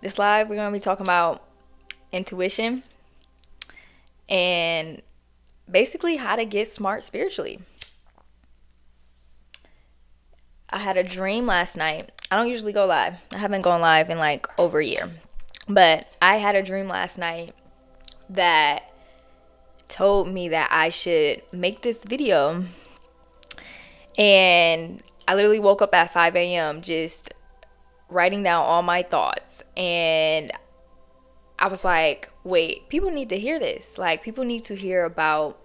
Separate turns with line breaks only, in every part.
This live, we're going to be talking about intuition and basically how to get smart spiritually. I had a dream last night. I don't usually go live. I haven't gone live in like over a year. But I had a dream last night that told me that I should make this video. And I literally woke up at 5 a.m. just writing down all my thoughts. And I was like, wait, people need to hear this. Like, people need to hear about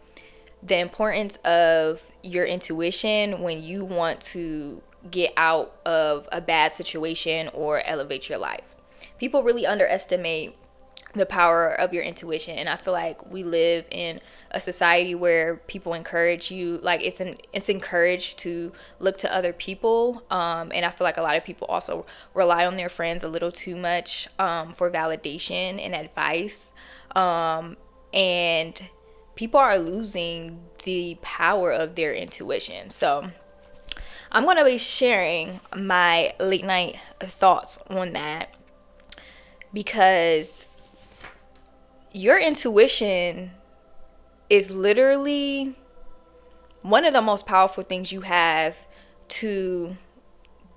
the importance of your intuition when you want to get out of a bad situation or elevate your life. People really underestimate the power of your intuition, and I feel like we live in a society where people encourage you, like it's encouraged to look to other people, and I feel like a lot of people also rely on their friends a little too much for validation and advice, and people are losing the power of their intuition. So I'm going to be sharing my late night thoughts on that, because your intuition is literally one of the most powerful things you have to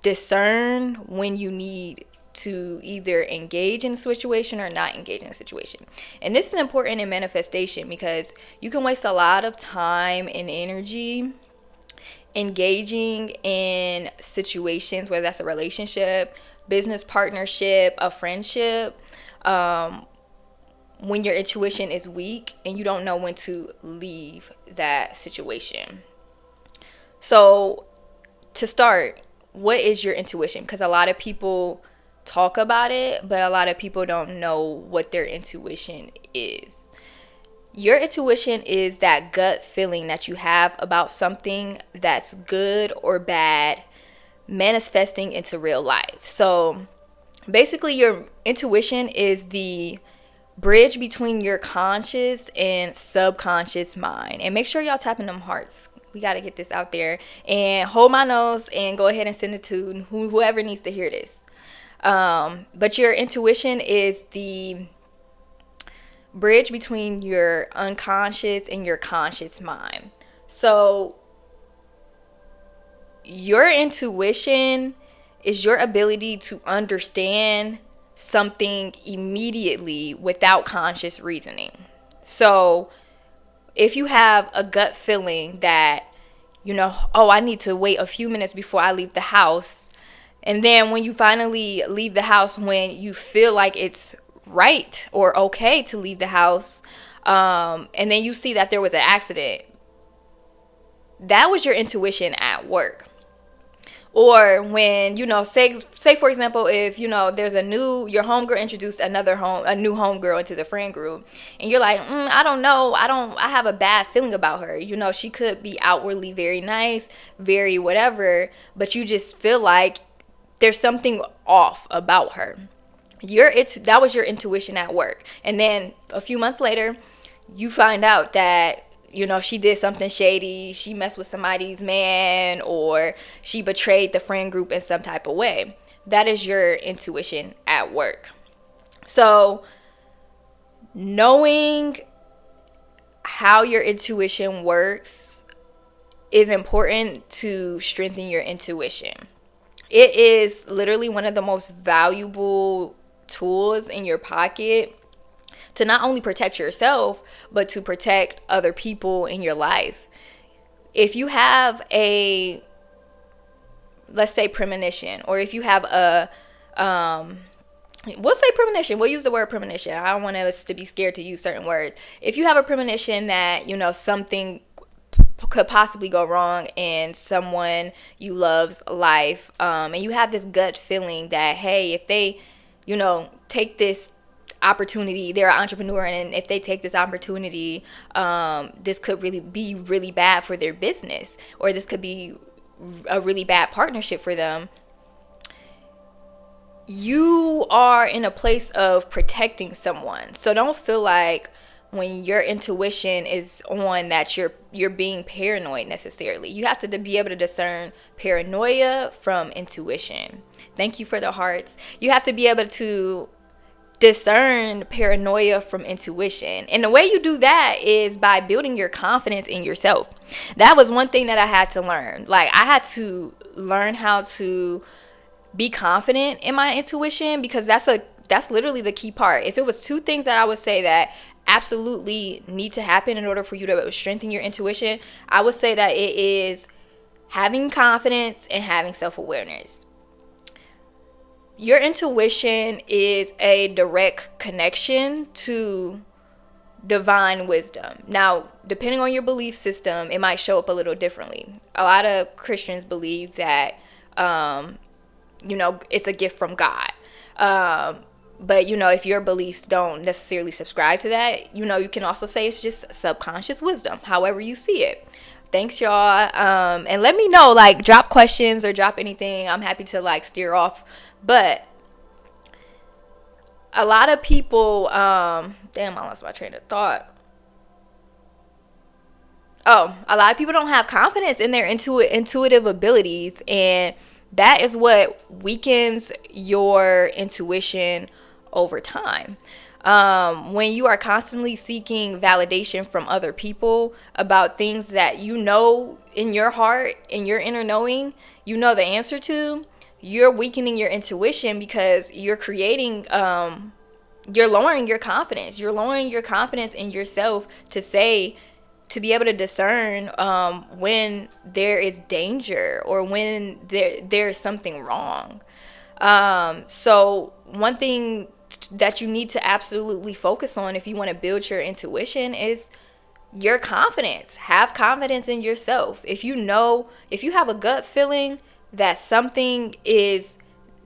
discern when you need to either engage in a situation or not engage in a situation. And this is important in manifestation because you can waste a lot of time and energy engaging in situations, whether that's a relationship, business partnership, a friendship, when your intuition is weak and you don't know when to leave that situation. So, to start, what is your intuition? Because a lot of people talk about it, but a lot of people don't know what their intuition is. Your intuition is that gut feeling that you have about something that's good or bad manifesting into real life. So, basically, your intuition is the bridge between your conscious and subconscious mind. And make sure y'all tapping them hearts. We got to get this out there. And hold my nose and go ahead and send it to whoever needs to hear this. But your intuition is the bridge between your unconscious and your conscious mind. So your intuition is your ability to understand something immediately without conscious reasoning. So if you have a gut feeling that, oh, I need to wait a few minutes before I leave the house, and then when you finally leave the house, when you feel like it's right or okay to leave the house, and then you see that there was an accident, that was your intuition at work. Or when, say for example, if, there's your homegirl introduced a new homegirl into the friend group, and you're like, I don't know, I have a bad feeling about her. She could be outwardly very nice, very whatever, but you just feel like there's something off about her. That was your intuition at work. And then a few months later, you find out that she did something shady, she messed with somebody's man, or she betrayed the friend group in some type of way. That is your intuition at work. So, knowing how your intuition works is important to strengthen your intuition. It is literally one of the most valuable tools in your pocket to not only protect yourself, but to protect other people in your life. If you have let's say premonition, or if you have we'll say premonition, we'll use the word premonition. I don't want us to be scared to use certain words. If you have a premonition that, something could possibly go wrong in someone you love's life, and you have this gut feeling that, hey, if they, take this opportunity, they're an entrepreneur, and if they take this opportunity, this could really be really bad for their business, or this could be a really bad partnership for them. You are in a place of protecting someone. So don't feel like when your intuition is on that you're being paranoid necessarily. You have to be able to discern paranoia from intuition. Thank you for the hearts. You have to be able to discern paranoia from intuition. And the way you do that is by building your confidence in yourself. That was one thing that I had to learn. Like, I had to learn how to be confident in my intuition, because that's literally the key part. If it was two things that I would say that absolutely need to happen in order for you to strengthen your intuition, I would say that it is having confidence and having self-awareness. Your intuition is a direct connection to divine wisdom. Now, depending on your belief system, it might show up a little differently. A lot of Christians believe that, it's a gift from God. But, if your beliefs don't necessarily subscribe to that, you can also say it's just subconscious wisdom, however you see it. Thanks, y'all. And let me know, like, drop questions or drop anything. I'm happy to, like, steer off. But a lot of people, I lost my train of thought. A lot of people don't have confidence in their intuitive abilities, and that is what weakens your intuition over time. When you are constantly seeking validation from other people about things that in your heart, in your inner knowing, the answer to, you're weakening your intuition, because you're creating, you're lowering your confidence. You're lowering your confidence in yourself to be able to discern when there is danger or when there's something wrong. So one thing that you need to absolutely focus on if you want to build your intuition is your confidence. Have confidence in yourself. If you have a gut feeling that something is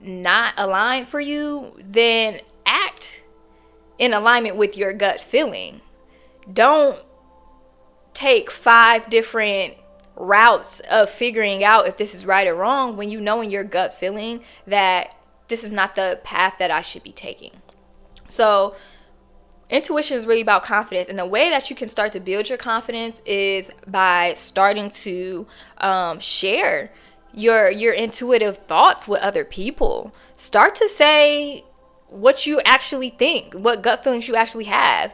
not aligned for you, then act in alignment with your gut feeling. Don't take 5 different routes of figuring out if this is right or wrong when in your gut feeling that this is not the path that I should be taking. So intuition is really about confidence, and the way that you can start to build your confidence is by starting to share your intuitive thoughts with other people. Start to say what you actually think, what gut feelings you actually have.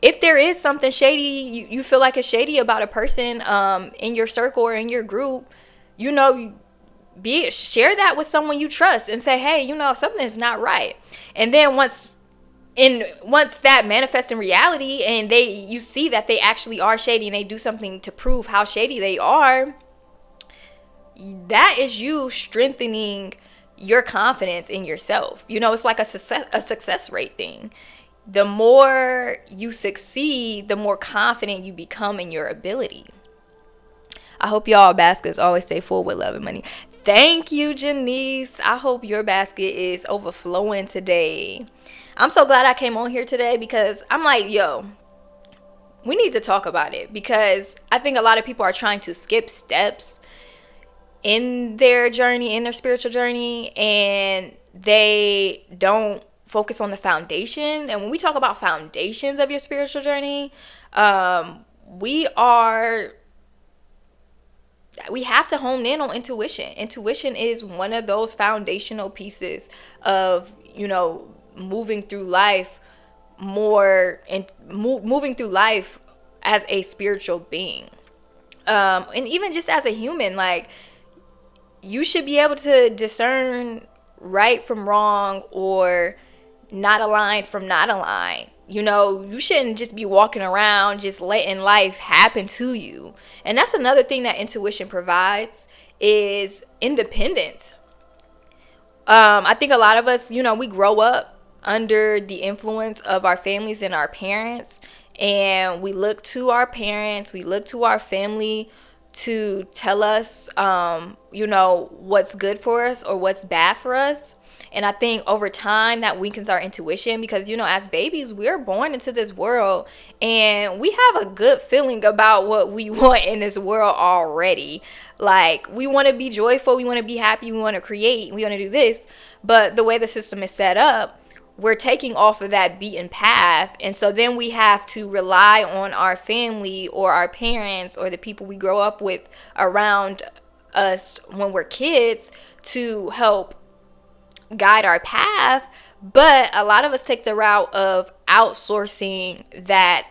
If there is something shady, you feel like it's shady about a person in your circle or in your group, share that with someone you trust and say, hey, something is not right. And then once that manifests in reality and you see that they actually are shady and they do something to prove how shady they are, that is you strengthening your confidence in yourself. It's like a success rate thing. The more you succeed, the more confident you become in your ability. I hope y'all baskets always stay full with love and money. Thank you, Janice. I hope your basket is overflowing today. I'm so glad I came on here today, because I'm like, we need to talk about it, because I think a lot of people are trying to skip steps in their journey, in their spiritual journey, and they don't focus on the foundation. And when we talk about foundations of your spiritual journey, we have to hone in on intuition. Intuition is one of those foundational pieces of, moving through life moving through life as a spiritual being. And even just as a human, like, you should be able to discern right from wrong, or not aligned from not aligned. You shouldn't just be walking around just letting life happen to you. And that's another thing that intuition provides, is independence. I think a lot of us, we grow up under the influence of our families and our parents, and we look to our parents, we look to our family to tell us, what's good for us or what's bad for us. And I think over time that weakens our intuition, because, as babies, we're born into this world and we have a good feeling about what we want in this world already. Like, we want to be joyful, we want to be happy, we want to create, we want to do this. But the way the system is set up, we're taking off of that beaten path. And so then we have to rely on our family or our parents or the people we grow up with around us when we're kids to help guide our path. But a lot of us take the route of outsourcing that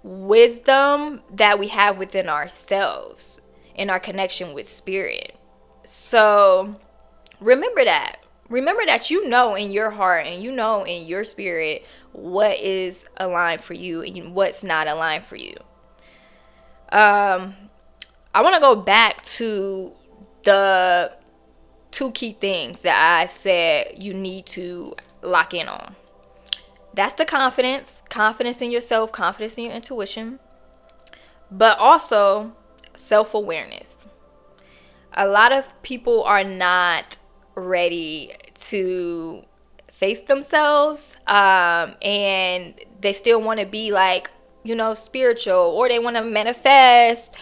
wisdom that we have within ourselves in our connection with spirit. So remember that. Remember that you know in your heart and you know in your spirit what is aligned for you and what's not aligned for you. I want to go back to the two key things that I said you need to lock in on. That's the confidence in yourself, confidence in your intuition, but also self-awareness. A lot of people are not ready to face themselves, and they still want to be like, spiritual, or they want to manifest,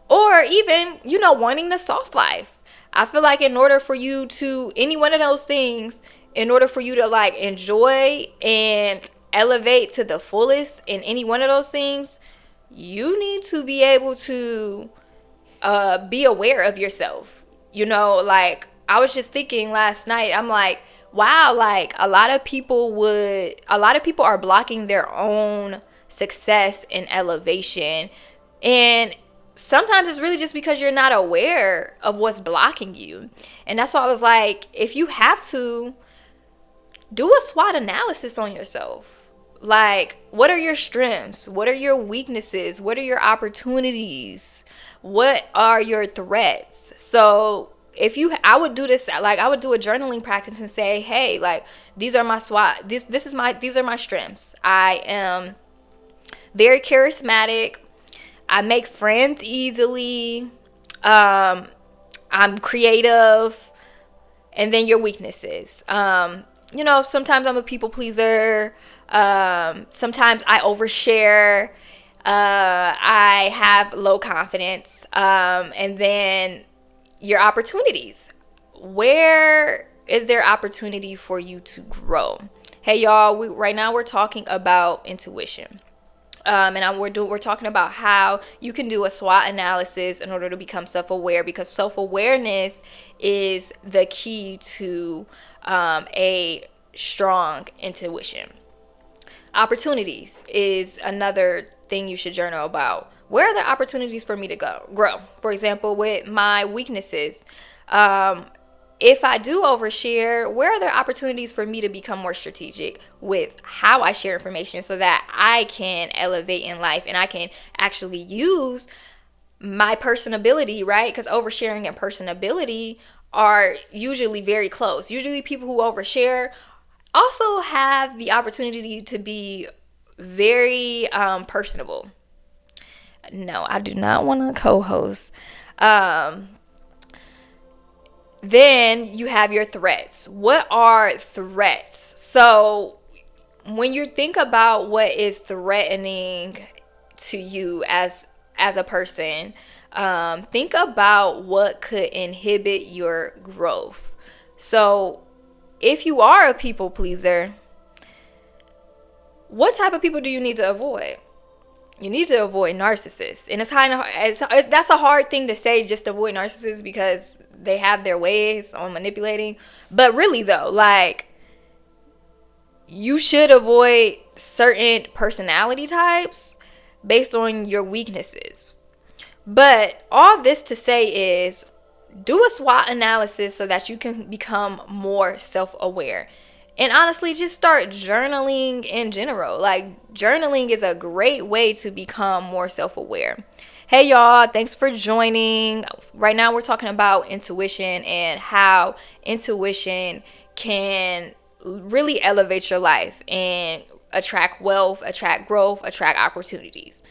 or even, wanting the soft life. I feel like in order for you to, any one of those things, in order for you to like enjoy and elevate to the fullest in any one of those things, you need to be able to be aware of yourself. Like I was just thinking last night, I'm like, wow, like a lot of people are blocking their own success and elevation. And sometimes it's really just because you're not aware of what's blocking you. And that's why I was like, if you have to, do a SWOT analysis on yourself. Like, what are your strengths? What are your weaknesses? What are your opportunities? What are your threats? So I would do this, like I would do a journaling practice and say, hey, like these are my SWOT. These are my strengths. I am very charismatic. I make friends easily. I'm creative. And then your weaknesses. Sometimes I'm a people pleaser. Sometimes I overshare. I have low confidence. And then your opportunities. Where is there opportunity for you to grow? Hey, y'all, right now we're talking about intuition. And we're talking about how you can do a SWOT analysis in order to become self-aware, because self-awareness is the key to a strong intuition. Opportunities is another thing you should journal about. Where are the opportunities for me to grow? For example, with my weaknesses, if I do overshare, where are there opportunities for me to become more strategic with how I share information so that I can elevate in life and I can actually use my personability, right? Because oversharing and personability are usually very close. Usually people who overshare also have the opportunity to be very personable. No, I do not want to co-host. Then you have your threats. What are threats? So when you think about what is threatening to you as a person, think about what could inhibit your growth. So if you are a people pleaser, what type of people do you need to avoid? You need to avoid narcissists. And that's a hard thing to say, just avoid narcissists, because they have their ways on manipulating. But really though, like, you should avoid certain personality types based on your weaknesses. But all this to say is, do a SWOT analysis so that you can become more self-aware. And honestly, just start journaling in general. Like, journaling is a great way to become more self-aware. Hey, y'all, thanks for joining. Right now, we're talking about intuition and how intuition can really elevate your life and attract wealth, attract growth, attract opportunities.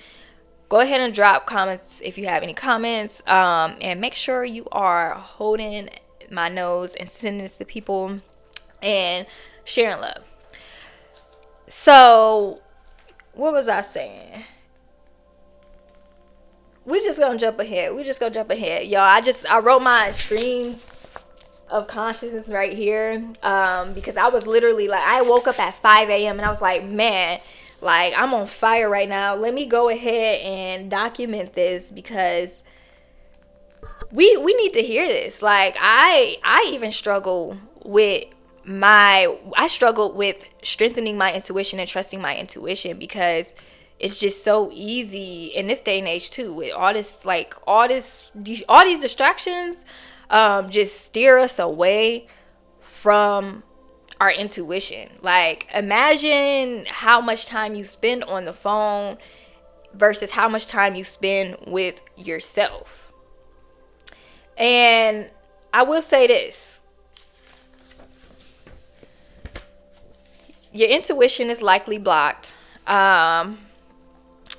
Go ahead and drop comments if you have any comments. And make sure you are holding my nose and sending this to people and sharing love. So, what was I saying? We're just gonna jump ahead. Y'all, I wrote my streams of consciousness right here, because I was literally like, I woke up at 5 a.m. and I was like, man, like, I'm on fire right now. Let me go ahead and document this, because we need to hear this. Like, I even struggle with I struggled with strengthening my intuition and trusting my intuition, because it's just so easy in this day and age too, with all this, like, all these distractions, just steer us away from our intuition. Like, imagine how much time you spend on the phone versus how much time you spend with yourself. And I will say this: your intuition is likely blocked.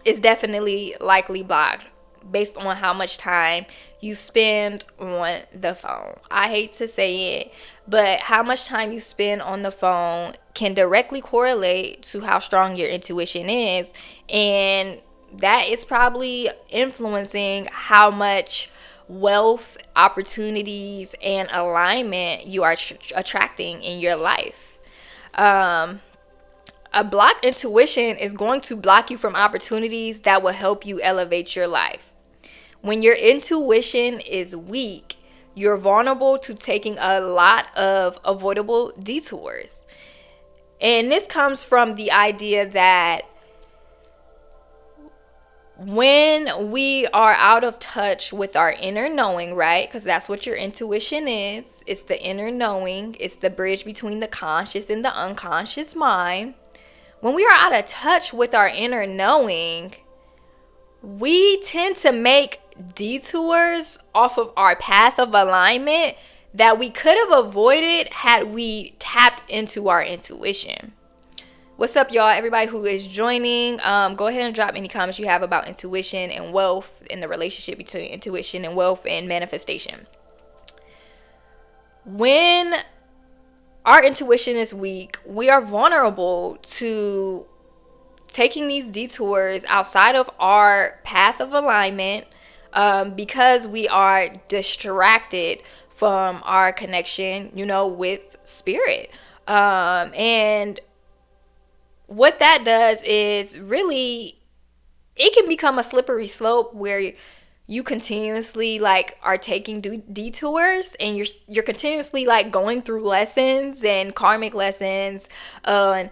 It's definitely likely blocked based on how much time you spend on the phone. I hate to say it, but how much time you spend on the phone can directly correlate to how strong your intuition is. And that is probably influencing how much wealth, opportunities, and alignment you are attracting in your life. A blocked intuition is going to block you from opportunities that will help you elevate your life. When your intuition is weak, you're vulnerable to taking a lot of avoidable detours. And this comes from the idea that when we are out of touch with our inner knowing, right? Because that's what your intuition is. It's the inner knowing. It's the bridge between the conscious and the unconscious mind. When we are out of touch with our inner knowing, we tend to make detours off of our path of alignment that we could have avoided had we tapped into our intuition. What's up, y'all? Everybody who is joining, go ahead and drop any comments you have about intuition and wealth, and the relationship between intuition and wealth and manifestation. When our intuition is weak, we are vulnerable to taking these detours outside of our path of alignment, because we are distracted from our connection, with spirit. And what that does is really, it can become a slippery slope where you continuously are taking detours, and you're continuously going through lessons and karmic lessons on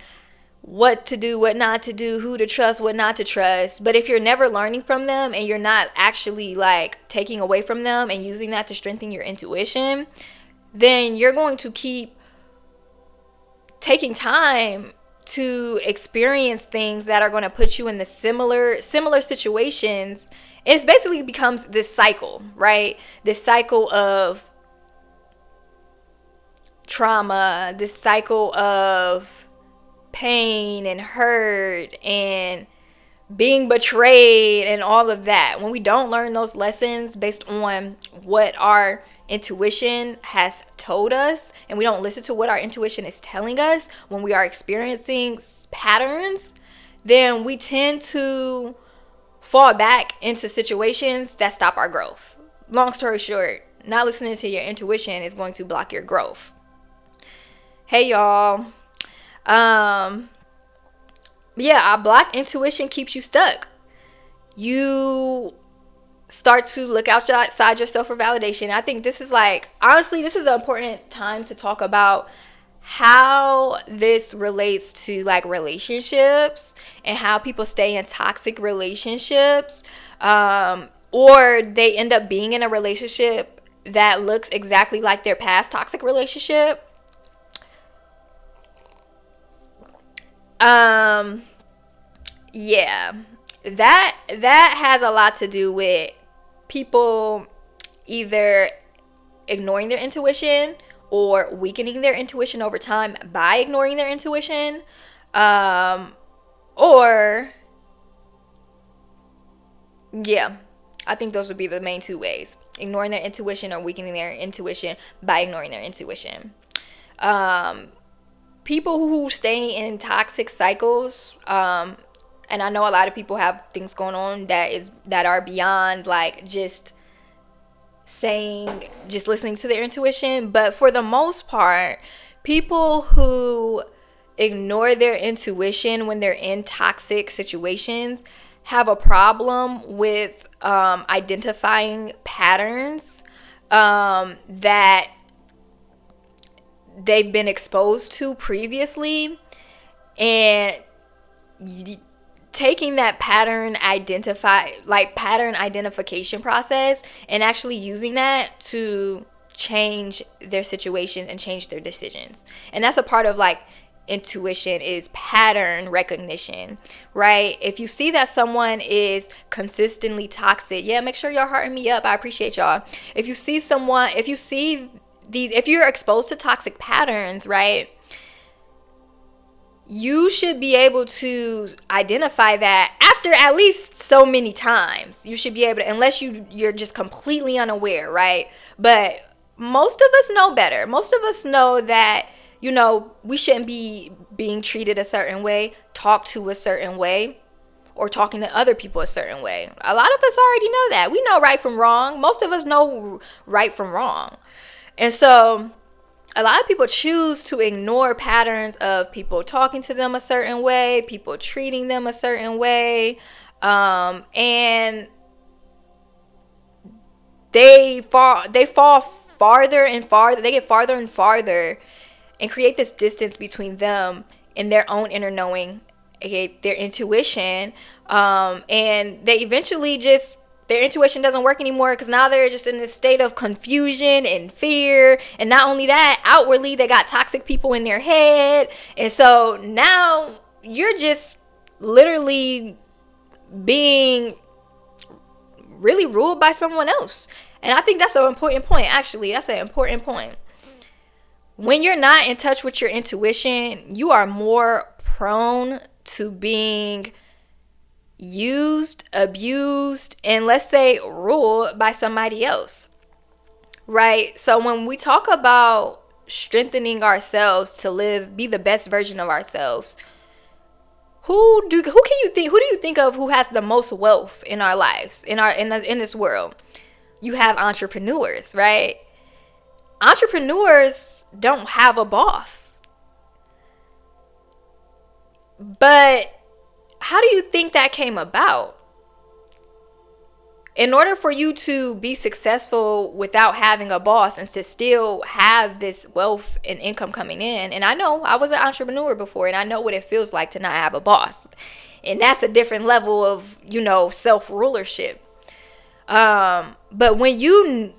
what to do, what not to do, who to trust, what not to trust. But if you're never learning from them, and you're not actually taking away from them and using that to strengthen your intuition, then you're going to keep taking time to experience things that are going to put you in the similar situations. It basically becomes this cycle, right? This cycle of trauma, this cycle of pain and hurt and being betrayed and all of that. When we don't learn those lessons based on what our intuition has told us, and we don't listen to what our intuition is telling us when we are experiencing patterns, then we tend to fall back into situations that stop our growth. Long story short, not listening to your intuition is going to block your growth. Hey, y'all. A blocked intuition keeps you stuck. You start to look outside yourself for validation. I think this is honestly, this is an important time to talk about how this relates to relationships, and how people stay in toxic relationships, or they end up being in a relationship that looks exactly like their past toxic relationship. That has a lot to do with people either ignoring their intuition or weakening their intuition over time by ignoring their intuition, or I think those would be the main two ways: ignoring their intuition or weakening their intuition by ignoring their intuition. People who stay in toxic cycles, and I know a lot of people have things going on that are beyond just listening to their intuition. But for the most part, people who ignore their intuition when they're in toxic situations have a problem with identifying patterns that they've been exposed to previously, and taking that pattern identification process and actually using that to change their situations and change their decisions. And that's a part of like intuition, is pattern recognition, right? If you see that someone is consistently toxic, yeah, make sure y'all hearting me up. I appreciate y'all. If you're exposed to toxic patterns, right, you should be able to identify that after at least so many times. You should be able to, unless you're just completely unaware, right? But most of us know better. Most of us know that, we shouldn't be being treated a certain way, talked to a certain way, or talking to other people a certain way. A lot of us already know that. We know right from wrong. Most of us know right from wrong. And so a lot of people choose to ignore patterns of people talking to them a certain way, people treating them a certain way, and they fall farther and farther. They get farther and farther, and create this distance between them and their own inner knowing, aka their intuition, and they eventually just, their intuition doesn't work anymore, because now they're just in this state of confusion and fear. And not only that, outwardly they got toxic people in their head, and so now you're just literally being really ruled by someone else. And I think that's an important point. Actually, that's an important point. When you're not in touch with your intuition, you are more prone to being used, abused, and let's say ruled by somebody else, right? So when we talk about strengthening ourselves to be the best version of ourselves, who do you think of who has the most wealth in our lives, in this world? You have entrepreneurs, right? Entrepreneurs don't have a boss. But how do you think that came about? In order for you to be successful without having a boss and to still have this wealth and income coming in, and I know I was an entrepreneur before, and I know what it feels like to not have a boss, and that's a different level of, self-rulership. But when you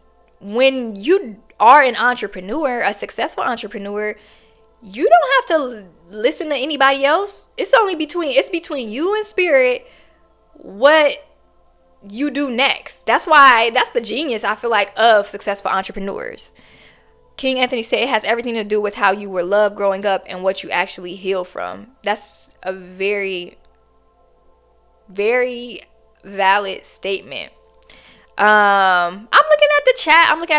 are an entrepreneur, a successful entrepreneur, you don't have to listen to anybody else. It's between you and spirit what you do next. That's the genius, I feel like, of successful entrepreneurs. King Anthony said it has everything to do with how you were loved growing up and what you actually heal from. That's a very, very valid statement. I'm looking at the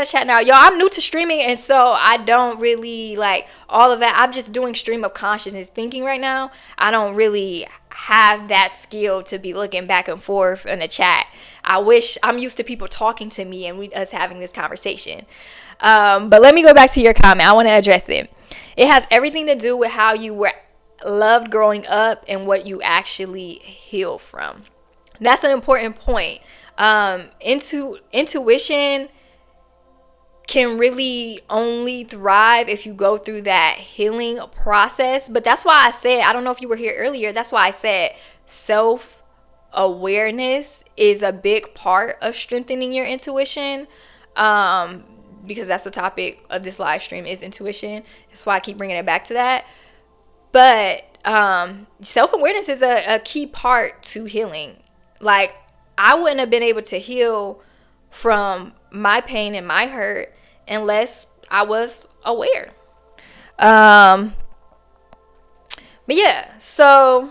chat now, y'all. I'm new to streaming, and so I don't really like all of that. I'm just doing stream of consciousness thinking right now. I don't really have that skill to be looking back and forth in the chat. I wish. I'm used to people talking to me and us having this conversation. But let me go back to your comment. I want to address it. It has everything to do with how you were loved growing up and what you actually heal from. That's an important point. Intuition can really only thrive if you go through that healing process. But that's why I said, I don't know if you were here earlier, that's why I said self-awareness is a big part of strengthening your intuition, because that's the topic of this live stream, is intuition. That's why I keep bringing it back to that. But self-awareness is a key part to healing. Like, I wouldn't have been able to heal from my pain and my hurt unless I was aware. But yeah, so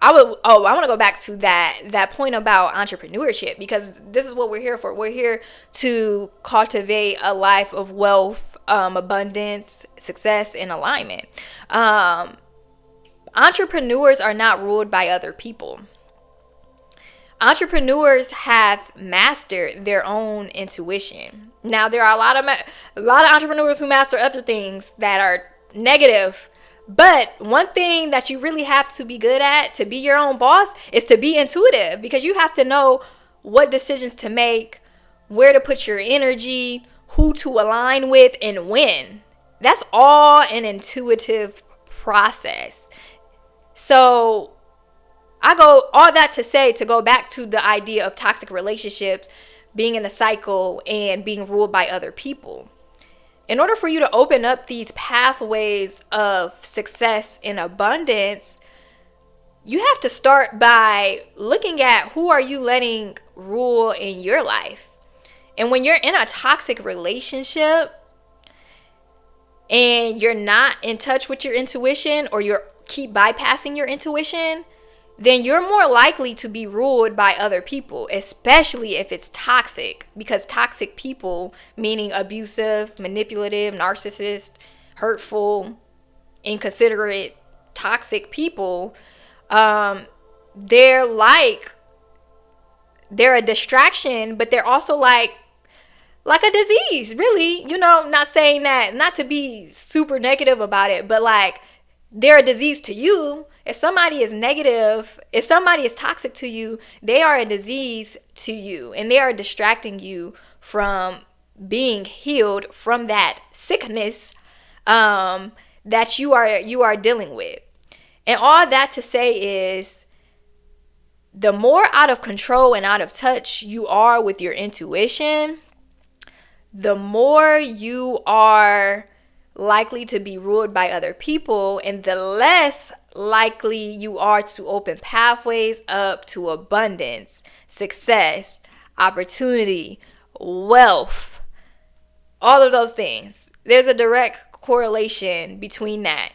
I want to go back to that point about entrepreneurship, because this is what we're here for. We're here to cultivate a life of wealth, abundance, success, and alignment. Entrepreneurs are not ruled by other people. Entrepreneurs have mastered their own intuition. Now, there are a lot of entrepreneurs who master other things that are negative. But one thing that you really have to be good at to be your own boss is to be intuitive, because you have to know what decisions to make, where to put your energy, who to align with, and when. That's all an intuitive process. So I go all that to say, to go back to the idea of toxic relationships, being in a cycle and being ruled by other people. In order for you to open up these pathways of success and abundance, you have to start by looking at who are you letting rule in your life. And when you're in a toxic relationship and you're not in touch with your intuition, or you keep bypassing your intuition, then you're more likely to be ruled by other people, especially if it's toxic. Because toxic people, meaning abusive, manipulative, narcissist, hurtful, inconsiderate, toxic people, they're a distraction, but they're also like a disease, really. Not saying that, not to be super negative about it, but like, they're a disease to you. If somebody is negative, if somebody is toxic to you, they are a disease to you, and they are distracting you from being healed from that sickness that you are dealing with. And all that to say is, the more out of control and out of touch you are with your intuition, the more you are likely to be ruled by other people, and the less likely you are to open pathways up to abundance, success, opportunity, wealth, all of those things. There's a direct correlation between that.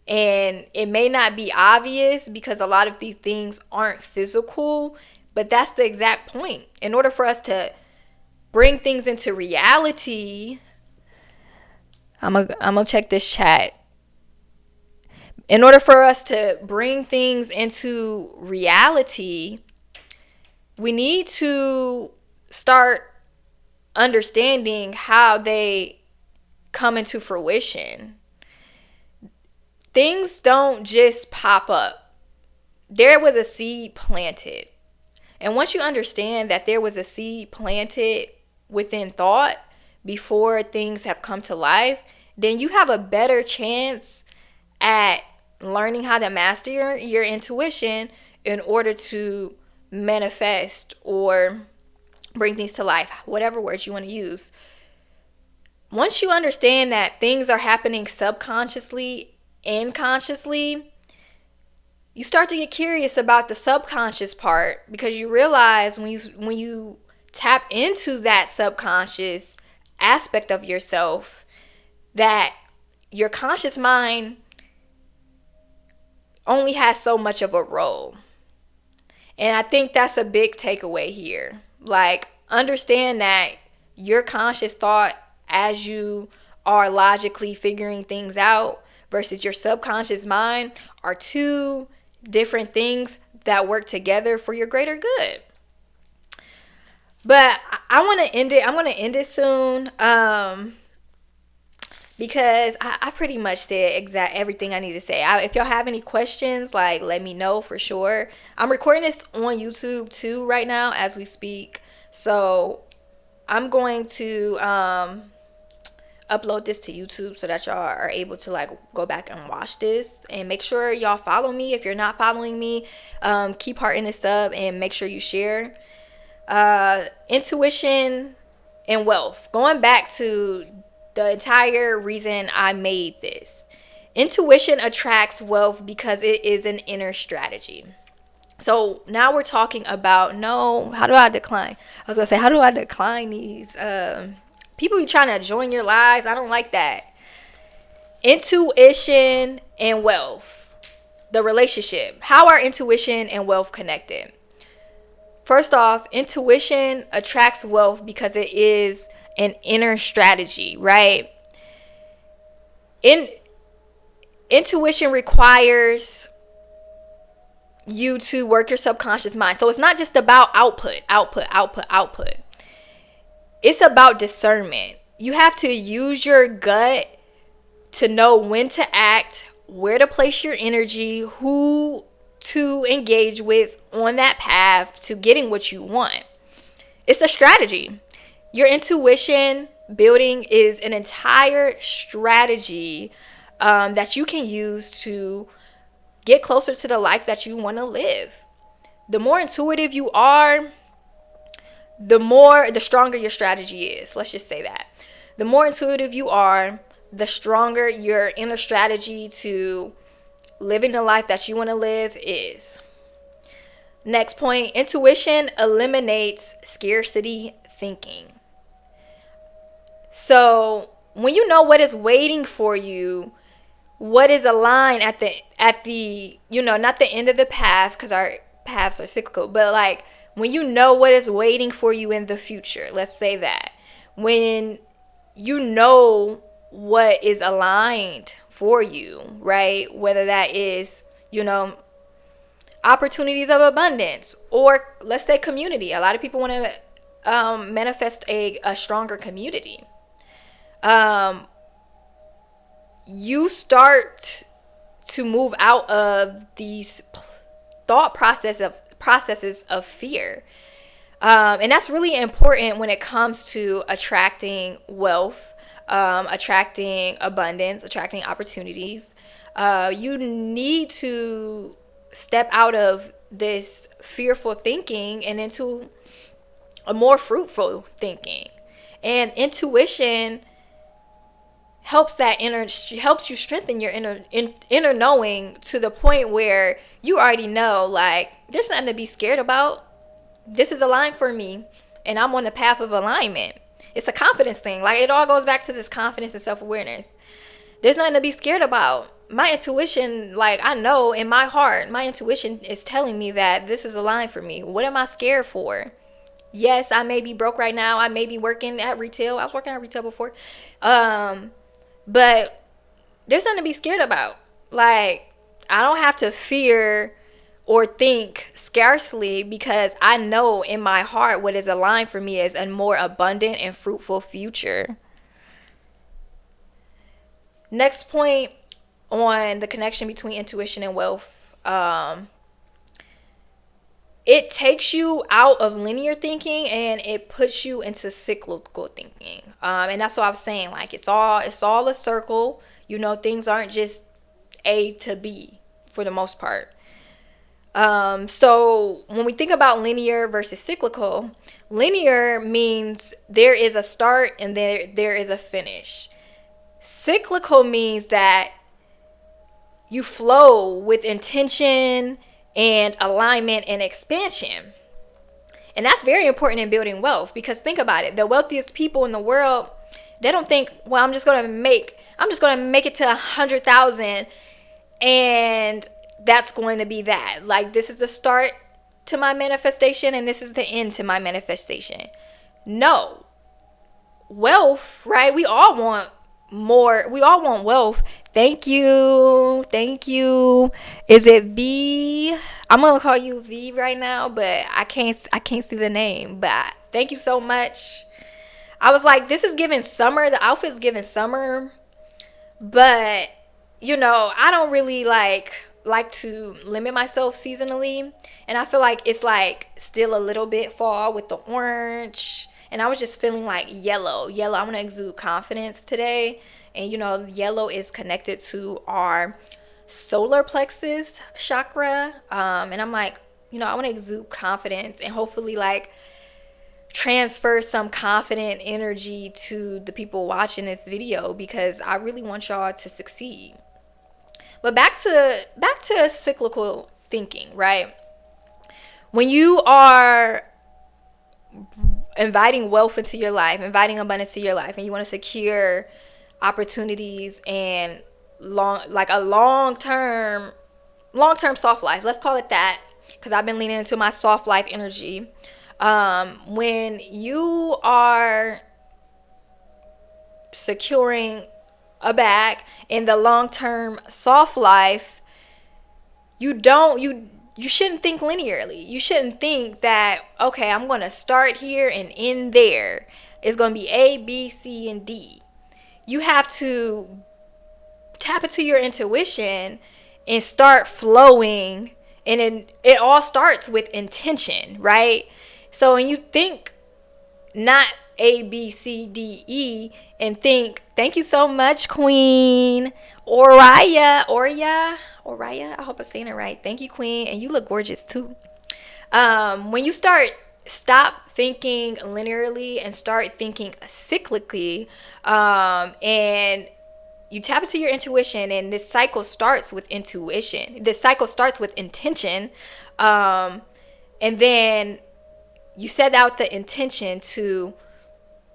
And it may not be obvious because a lot of these things aren't physical, but that's the exact point. In order for us to bring things into reality, I'm gonna check this chat. In order for us to bring things into reality, we need to start understanding how they come into fruition. Things don't just pop up. There was a seed planted. And once you understand that there was a seed planted within thought before things have come to life, then you have a better chance at learning how to master your intuition in order to manifest or bring things to life, whatever words you want to use. Once you understand that things are happening subconsciously and consciously, you start to get curious about the subconscious part, because you realize when you tap into that subconscious aspect of yourself, that your conscious mind only has so much of a role. And I think that's a big takeaway here. Like, understand that your conscious thought, as you are logically figuring things out, versus your subconscious mind, are two different things that work together for your greater good. But I want to end it. I'm going to end it soon. Because I pretty much said everything I need to say. If y'all have any questions, like, let me know for sure. I'm recording this on YouTube too right now as we speak. So I'm going to upload this to YouTube so that y'all are able to like go back and watch this. And make sure y'all follow me. If you're not following me, keep hearting this up and make sure you share. Intuition and wealth. Going back to the entire reason I made this. Intuition attracts wealth because it is an inner strategy. So now we're talking about, how do I decline? I was going to say, how do I decline these? People be trying to join your lives. I don't like that. Intuition and wealth. The relationship. How are intuition and wealth connected? First off, intuition attracts wealth because it is an inner strategy, right? Intuition requires you to work your subconscious mind. So it's not just about output. It's about discernment. You have to use your gut to know when to act, where to place your energy, who to engage with on that path to getting what you want. It's a strategy. Your intuition building is an entire strategy that you can use to get closer to the life that you want to live. The more intuitive you are, the stronger your strategy is. Let's just say that. The more intuitive you are, the stronger your inner strategy to living the life that you want to live is. Next point, intuition eliminates scarcity thinking. So when you know what is waiting for you, what is aligned at the not the end of the path, because our paths are cyclical, but like when you know what is waiting for you in the future, let's say that, when you know what is aligned for you, right? Whether that is, opportunities of abundance, or let's say community. A lot of people want to manifest a stronger community. You start to move out of these thought processes of fear. And that's really important when it comes to attracting wealth, attracting abundance, attracting opportunities. You need to step out of this fearful thinking and into a more fruitful thinking. And intuition helps you strengthen your inner knowing to the point where you already know, like, there's nothing to be scared about. This is aligned for me, and I'm on the path of alignment. It's a confidence thing. Like, it all goes back to this confidence and self-awareness. There's nothing to be scared about. My intuition, like, I know in my heart, my intuition is telling me that this is aligned for me. What am I scared for? Yes, I may be broke right now. I may be working at retail. I was working at retail before. But there's nothing to be scared about. Like, I don't have to fear or think scarcely, because I know in my heart what is aligned for me is a more abundant and fruitful future. Next point on the connection between intuition and wealth. It takes you out of linear thinking and it puts you into cyclical thinking. And that's what I was saying. Like, it's all a circle. Things aren't just A to B for the most part. So when we think about linear versus cyclical, linear means there is a start and there is a finish. Cyclical means that you flow with intention and alignment and expansion. And that's very important in building wealth, because think about it. The wealthiest people in the world, they don't think, well, I'm just going to make it to 100,000 and that's going to be that. Like, this is the start to my manifestation and this is the end to my manifestation. No. Wealth, right? We all want more. We all want wealth. Thank you. Is it V? I'm gonna call you V right now, but I can't see the name. But thank you so much. I was like, this is giving summer. The outfit's giving summer, but I don't really like to limit myself seasonally, and I feel like it's like still a little bit fall with the orange. And I was just feeling like yellow. I want to exude confidence today. And, yellow is connected to our solar plexus chakra. And I'm like, I want to exude confidence and hopefully like transfer some confident energy to the people watching this video, because I really want y'all to succeed. But back to cyclical thinking, right? When you are inviting wealth into your life, inviting abundance to your life, and you want to secure opportunities and long-term soft life, let's call it that, because I've been leaning into my soft life energy. When you are securing a bag in the long-term soft life, you shouldn't think linearly. You shouldn't think that, okay, I'm going to start here and end there. It's going to be A, B, C, and D. You have to tap into your intuition and start flowing. And it all starts with intention, right? So when you think not A, B, C, D, E and think, thank you so much, Queen Oraya. I hope I'm saying it right. Thank you, Queen. And you look gorgeous too. When you stop thinking linearly and start thinking cyclically, and you tap into your intuition, and this cycle starts with intuition. This cycle starts with intention. And then you set out the intention to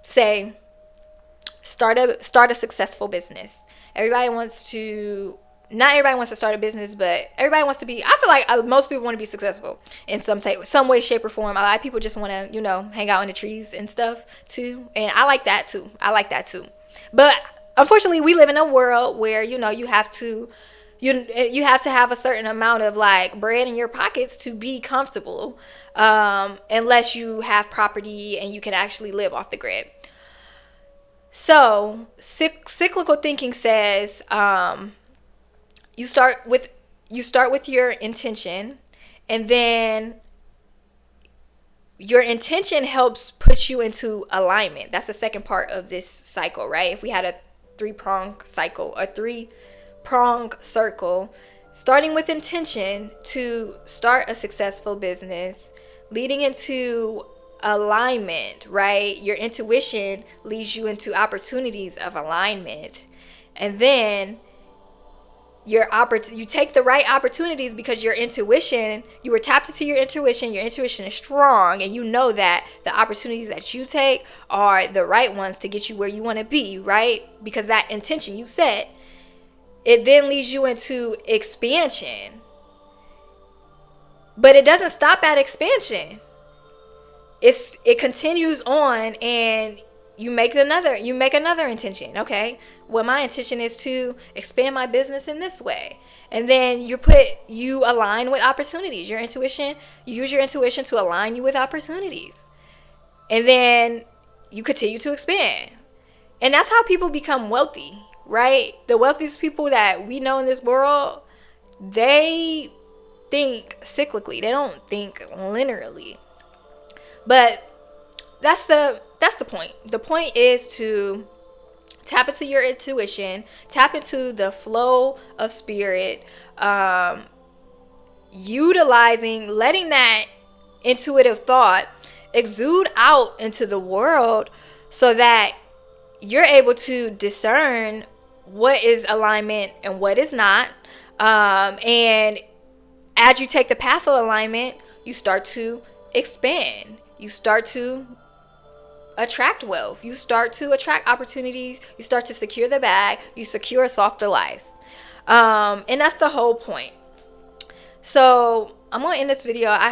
say, start a successful business. Not everybody wants to start a business, but everybody wants to be, I feel like most people want to be successful in some way, shape, or form. A lot of people just want to, hang out in the trees and stuff too. And I like that too. But unfortunately, we live in a world where, you have to have a certain amount of like bread in your pockets to be comfortable, unless you have property and you can actually live off the grid. So cyclical thinking says, you start with your intention, and then your intention helps put you into alignment. That's the second part of this cycle, right? If we had a three-prong circle, starting with intention to start a successful business, leading into alignment, right? Your intuition leads you into opportunities of alignment, and then you take the right opportunities because you were tapped into your intuition is strong, and you know that the opportunities that you take are the right ones to get you where you want to be, right? Because that intention you set, it then leads you into expansion. But it doesn't stop at expansion. It continues on, and you make another intention. Okay, well, my intention is to expand my business in this way, and then you align with opportunities. You use your intuition to align you with opportunities, and then you continue to expand. And that's how people become wealthy, right? The wealthiest people that we know in this world, they think cyclically. They don't think linearly. But that's the point. The point is to tap into your intuition, tap into the flow of spirit, letting that intuitive thought exude out into the world, so that you're able to discern what is alignment and what is not. And as you take the path of alignment, you start to expand. You start to attract wealth. You start to attract opportunities. You start to secure the bag. You secure a softer life. And that's the whole point. So I'm going to end this video. I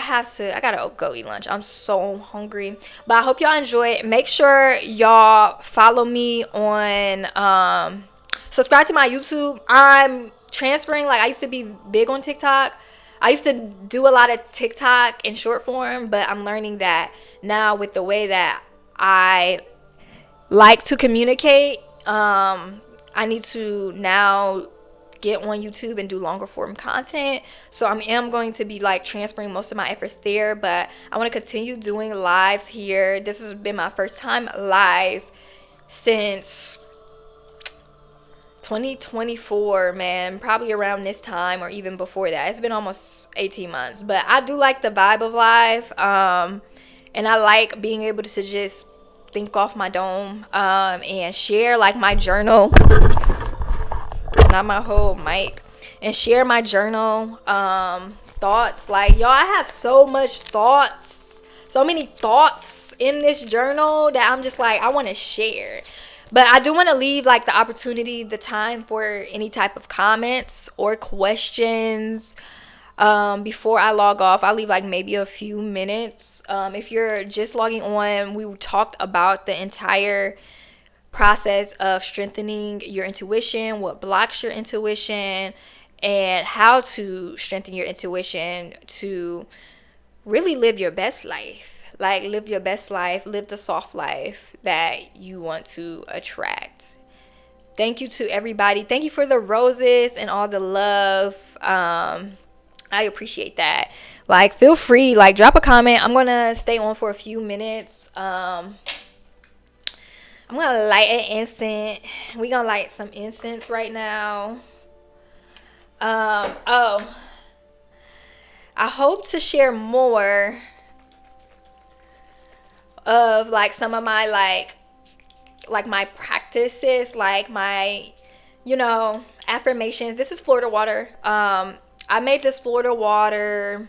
got to go eat lunch. I'm so hungry. But I hope y'all enjoy it. Make sure y'all follow me on, subscribe to my YouTube. I'm transferring. Like, I used to be big on TikTok. I used to do a lot of TikTok in short form, but I'm learning that now with the way that I like to communicate, I need to now get on YouTube and do longer form content. So I am going to be like transferring most of my efforts there, but I want to continue doing lives here. This has been my first time live since 2024, man, probably around this time or even before that. It's been almost 18 months, but I do like the vibe of live, and I like being able to just think off my dome, and share like my journal, not my whole mic, and share my journal thoughts. Like, y'all, I have so many thoughts in this journal that I'm just like, I want to share. But I do want to leave like the opportunity, the time for any type of comments or questions before I log off. I'll leave like maybe a few minutes. If you're just logging on, we talked about the entire process of strengthening your intuition, what blocks your intuition, and how to strengthen your intuition to really live your best life. Like, live your best life, live the soft life that you want to attract. Thank you to everybody. Thank you for the roses and all the love. I appreciate that. Like, feel free, like, drop a comment. I'm going to stay on for a few minutes. I'm gonna light an incense. We gonna light some incense right now. Oh, I hope to share more of like some of my like my practices, like my, affirmations. This is Florida water. I made this Florida water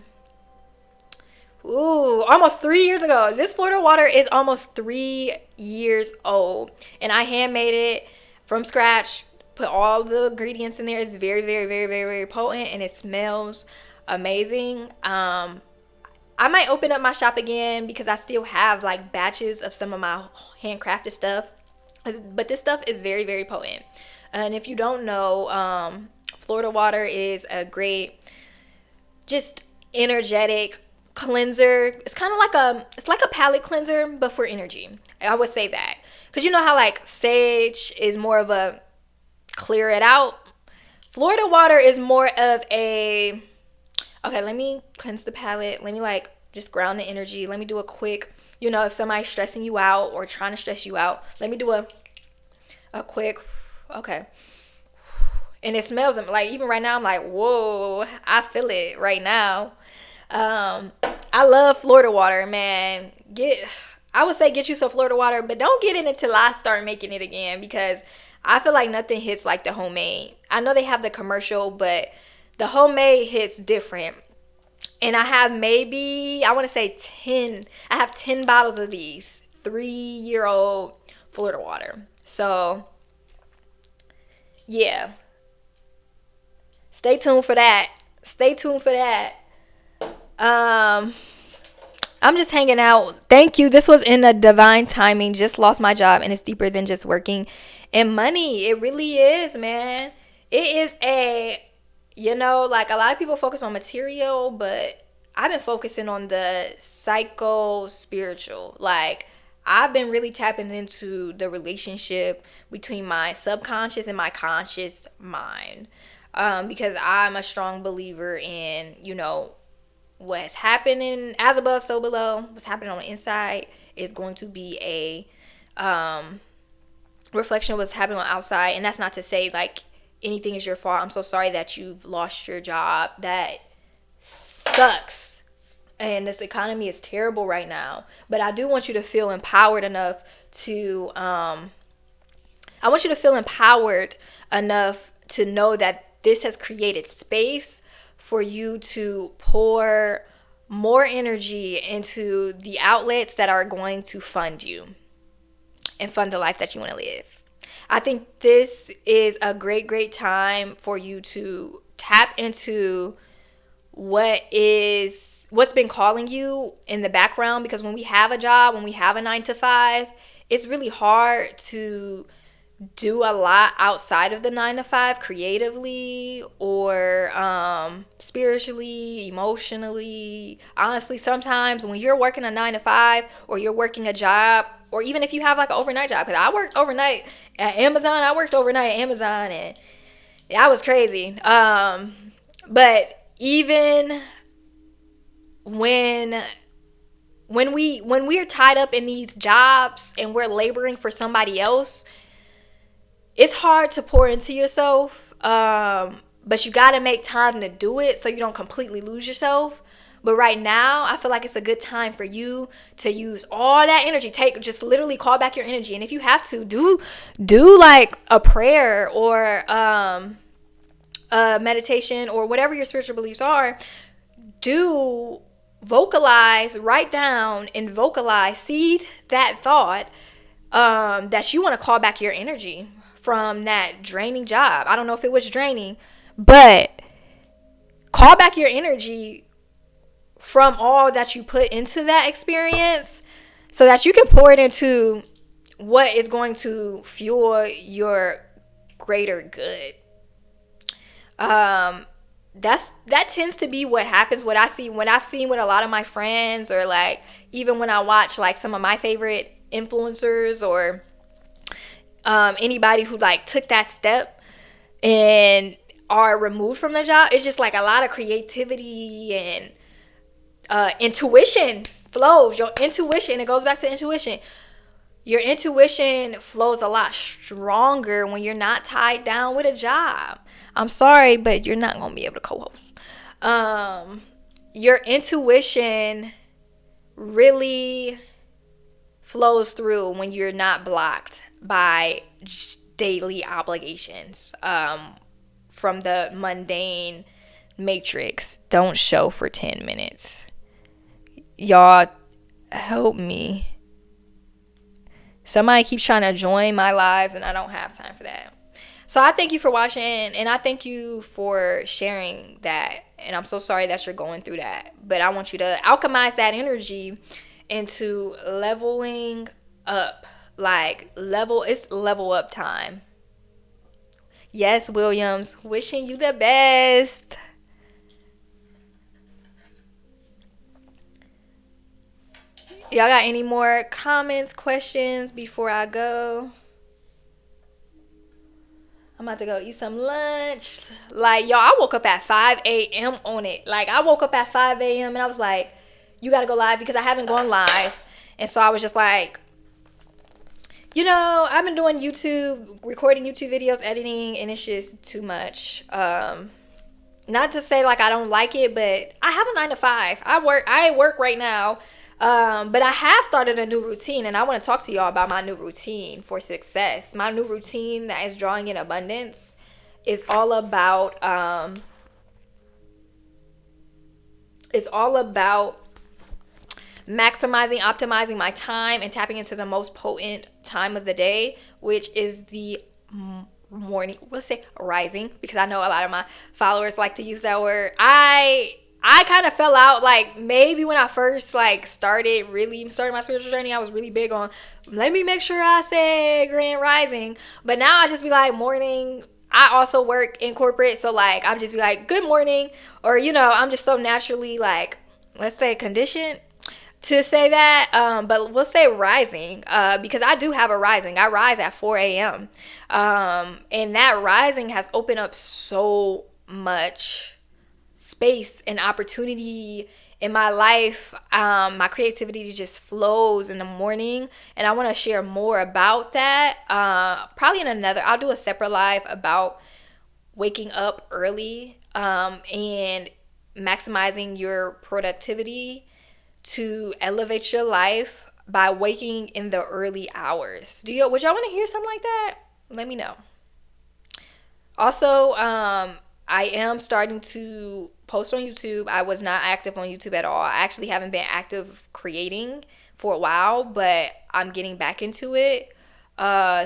almost 3 years ago. This Florida water is almost 3 years old, and I handmade it from scratch. Put all the ingredients in there. It's very, very, very, very, very potent, and it smells amazing. I might open up my shop again because I still have like batches of some of my handcrafted stuff. But this stuff is very, very potent. And if you don't know, Florida water is a great, just energetic cleanser. It's kind of like a palate cleanser, but for energy. I would say that. Because you know how like sage is more of a clear it out. Florida water is more of a, okay, let me cleanse the palate. Let me like just ground the energy. Let me do a quick, if somebody's stressing you out or trying to stress you out, let me do a quick, okay. And it smells like, even right now, I'm like, whoa, I feel it right now. I love Florida water, man. I would say get you some Florida water, but don't get it until I start making it again, because I feel like nothing hits like the homemade. I know they have the commercial, but the homemade hits different. And I have I want to say 10. I have 10 bottles of these 3-year-old Florida water. So, yeah. Stay tuned for that. I'm just hanging out. Thank you. This was in a divine timing. Just lost my job, and it's deeper than just working and money. It really is, man. It is like a lot of people focus on material, but I've been focusing on the psycho spiritual. Like, I've been really tapping into the relationship between my subconscious and my conscious mind. Because I'm a strong believer in, what's happening as above, so below. What's happening on the inside is going to be a reflection of what's happening on the outside. And that's not to say like anything is your fault. I'm so sorry that you've lost your job. That sucks. And this economy is terrible right now. But I do want you to feel empowered enough to know that this has created space for you to pour more energy into the outlets that are going to fund you and fund the life that you want to live. I think this is a great, great time for you to tap into what's been calling you in the background, because when we have a job, when we have a 9 to 5, it's really hard to do a lot outside of the 9 to 5 creatively or spiritually, emotionally. Honestly, sometimes when you're working a 9 to 5 or you're working a job, or even if you have like an overnight job, because I worked overnight at Amazon. And that was crazy. But even when we're tied up in these jobs and we're laboring for somebody else, it's hard to pour into yourself, but you got to make time to do it so you don't completely lose yourself. But right now, I feel like it's a good time for you to use all that energy. Just literally call back your energy. And if you have to, do like a prayer or a meditation or whatever your spiritual beliefs are. Do vocalize, write down and vocalize, seed that thought that you want to call back your energy from that draining job. I don't know if it was draining, but call back your energy from all that you put into that experience so that you can pour it into what is going to fuel your greater good. That tends to be what happens. What I've seen with a lot of my friends, or like even when I watch like some of my favorite influencers or anybody who like took that step and are removed from the job, it's just like a lot of creativity and intuition flows. Your intuition, it goes back to intuition. Your intuition flows a lot stronger when you're not tied down with a job. I'm sorry, but you're not going to be able to co-host. Your intuition really flows through when you're not blocked by daily obligations from the mundane matrix. Don't show for 10 minutes. Y'all, help me. Somebody keeps trying to join my lives and I don't have time for that. So I thank you for watching, and I thank you for sharing that. And I'm so sorry that you're going through that. But I want you to alchemize that energy into leveling up. It's level up time. Yes, Williams, wishing you the best. Y'all got any more comments, questions before I go? I'm about to go eat some lunch. Like, y'all, I woke up at 5 a.m. on it. Like, I woke up at 5 a.m. and I was like, you got to go live because I haven't gone live. And so I was just like, I've been doing YouTube, recording YouTube videos, editing, and it's just too much. Not to say like I don't like it, but I have a 9 to 5. I work right now. But I have started a new routine, and I want to talk to y'all about my new routine for success. My new routine that is drawing in abundance is all about maximizing, optimizing my time and tapping into the most potent time of the day, which is the morning. Let's say rising, because I know a lot of my followers like to use that word. I kind of fell out, like, maybe when I first, like, started my spiritual journey, I was really big on, let me make sure I say grand rising. But now I just be like, morning. I also work in corporate, so, like, I'm just be like, good morning. Or, I'm just so naturally, like, let's say conditioned to say that. But we'll say rising, because I do have a rising. I rise at 4 a.m. And that rising has opened up so much space and opportunity in my life. My creativity just flows in the morning, and I want to share more about that probably I'll do a separate live about waking up early and maximizing your productivity to elevate your life by waking in the early hours. Would y'all want to hear something like that? Let me know. Also, I am starting to post on YouTube. I was not active on YouTube at all. I actually haven't been active creating for a while, but I'm getting back into it.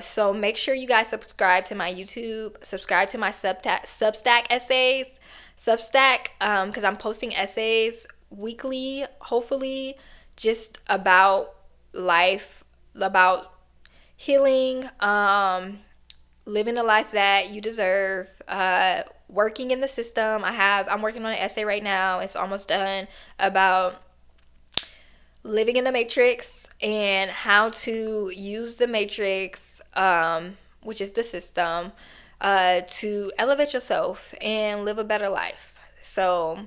So make sure you guys subscribe to my YouTube, subscribe to my Substack essays, because I'm posting essays weekly, hopefully, just about life, about healing, living the life that you deserve, working in the system. I'm working on an essay right now. It's almost done, about living in the matrix and how to use the matrix, which is the system, to elevate yourself and live a better life. So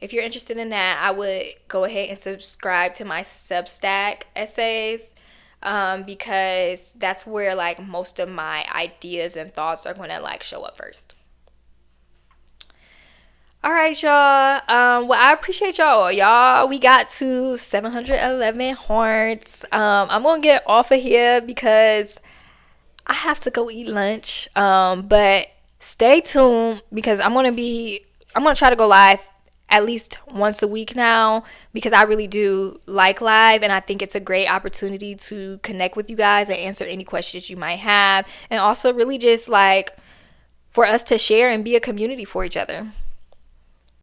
if you're interested in that, I would go ahead and subscribe to my Substack essays, because that's where like most of my ideas and thoughts are going to like show up first. All right, y'all. Well, I appreciate y'all. We got to 711 hearts. I'm gonna get off of here because I have to go eat lunch. But stay tuned, because I'm gonna try to go live at least once a week now, because I really do like live, and I think it's a great opportunity to connect with you guys and answer any questions you might have, and also really just like for us to share and be a community for each other.